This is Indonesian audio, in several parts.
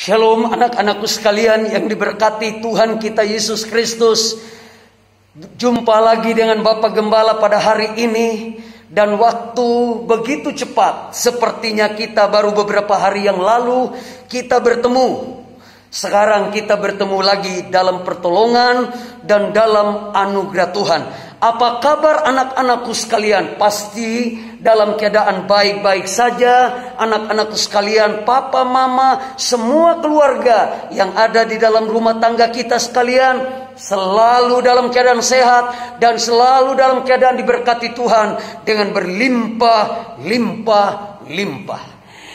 Shalom anak-anakku sekalian yang diberkati Tuhan kita Yesus Kristus. Jumpa lagi dengan Bapak Gembala pada hari ini. Dan waktu begitu cepat. Sepertinya kita baru beberapa hari yang lalu kita bertemu. Sekarang kita bertemu lagi dalam pertolongan dan dalam anugerah Tuhan. Apa kabar anak-anakku sekalian? Pasti dalam keadaan baik-baik saja. Anak-anakku sekalian, papa, mama, semua keluarga yang ada di dalam rumah tangga kita sekalian selalu dalam keadaan sehat dan selalu dalam keadaan diberkati Tuhan dengan berlimpah-limpah.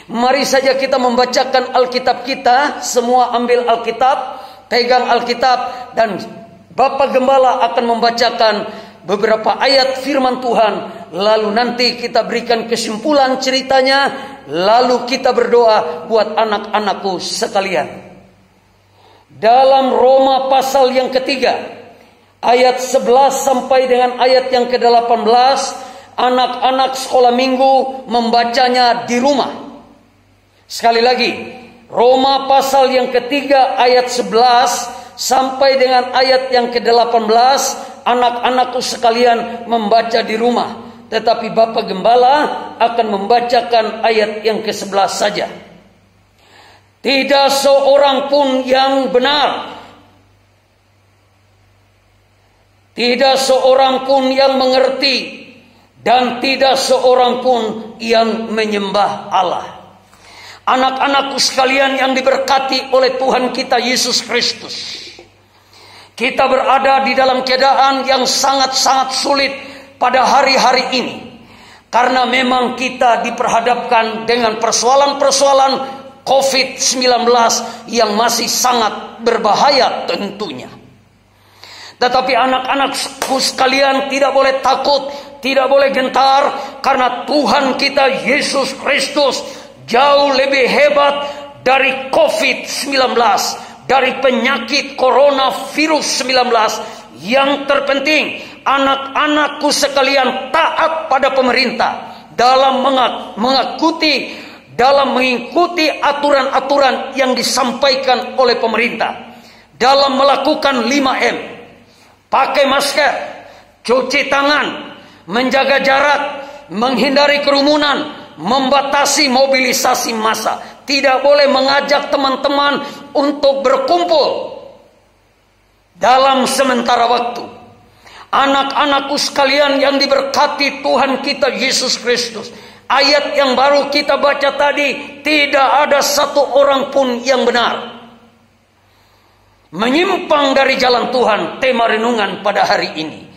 Mari saja kita membacakan Alkitab kita. Semua ambil Alkitab, pegang Alkitab, dan Bapak Gembala akan membacakan beberapa ayat firman Tuhan. Lalu nanti kita berikan kesimpulan ceritanya. Lalu kita berdoa buat anak-anakku sekalian. Dalam Roma pasal yang ketiga, ayat 11 sampai dengan ayat yang ke-18, anak-anak sekolah minggu membacanya di rumah. Sekali lagi, Roma pasal yang ketiga ayat 11 sampai dengan ayat yang ke-18, anak-anakku sekalian membaca di rumah. Tetapi Bapak Gembala akan membacakan ayat yang ke-11 saja. Tidak seorang pun yang benar, tidak seorang pun yang mengerti, dan tidak seorang pun yang menyembah Allah. Anak-anakku sekalian yang diberkati oleh Tuhan kita Yesus Kristus, kita berada di dalam keadaan yang sangat-sangat sulit pada hari-hari ini. Karena memang kita diperhadapkan dengan persoalan-persoalan COVID-19 yang masih sangat berbahaya tentunya. Tetapi anak-anakku sekalian tidak boleh takut, tidak boleh gentar, karena Tuhan kita Yesus Kristus jauh lebih hebat dari COVID-19, dari penyakit coronavirus 19. Yang terpenting, anak-anakku sekalian taat pada pemerintah dalam mengikuti aturan-aturan yang disampaikan oleh pemerintah, dalam melakukan 5M. Pakai masker, cuci tangan, menjaga jarak, menghindari kerumunan, membatasi mobilisasi massa. Tidak boleh mengajak teman-teman untuk berkumpul dalam sementara waktu. Anak-anakku sekalian yang diberkati Tuhan kita Yesus Kristus, ayat yang baru kita baca tadi, tidak ada satu orang pun yang benar. Menyimpang dari jalan Tuhan, tema renungan pada hari ini.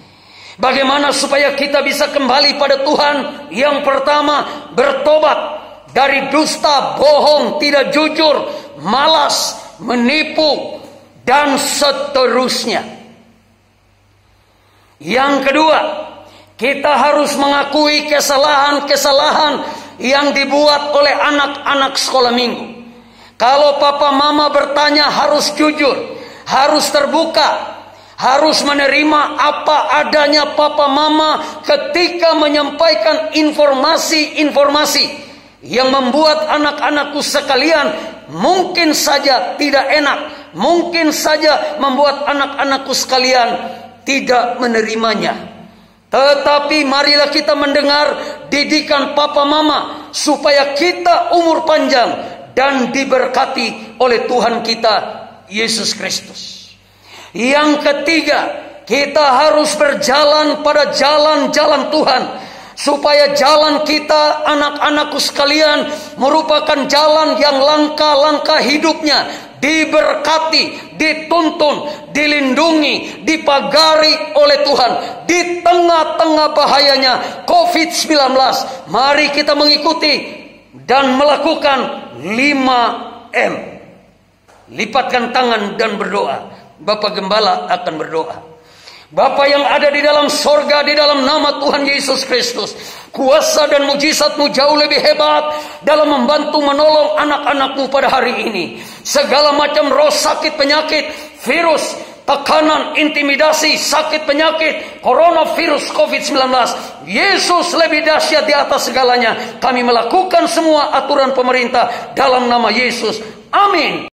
Bagaimana supaya kita bisa kembali pada Tuhan? Yang pertama, bertobat dari dusta, bohong, tidak jujur, malas, menipu, dan seterusnya. Yang kedua, kita harus mengakui kesalahan-kesalahan yang dibuat oleh anak-anak sekolah minggu. Kalau papa mama bertanya, harus jujur, harus terbuka, harus menerima apa adanya papa mama ketika menyampaikan informasi-informasi yang membuat anak-anakku sekalian mungkin saja tidak enak, mungkin saja membuat anak-anakku sekalian tidak menerimanya. Tetapi marilah kita mendengar didikan papa mama supaya kita umur panjang dan diberkati oleh Tuhan kita Yesus Kristus. Yang ketiga, kita harus berjalan pada jalan-jalan Tuhan, supaya jalan kita, anak-anakku sekalian, merupakan jalan yang langkah-langkah hidupnya diberkati, dituntun, dilindungi, dipagari oleh Tuhan. Di tengah-tengah bahayanya COVID-19, mari kita mengikuti dan melakukan 5M. Lipatkan tangan dan berdoa. Bapak Gembala akan berdoa. Bapa yang ada di dalam sorga, di dalam nama Tuhan Yesus Kristus, kuasa dan mujizat-Mu jauh lebih hebat dalam membantu menolong anak-anak-Mu pada hari ini. Segala macam roh sakit penyakit, virus, tekanan, intimidasi, sakit penyakit, coronavirus COVID-19, Yesus lebih dahsyat di atas segalanya. Kami melakukan semua aturan pemerintah dalam nama Yesus. Amin.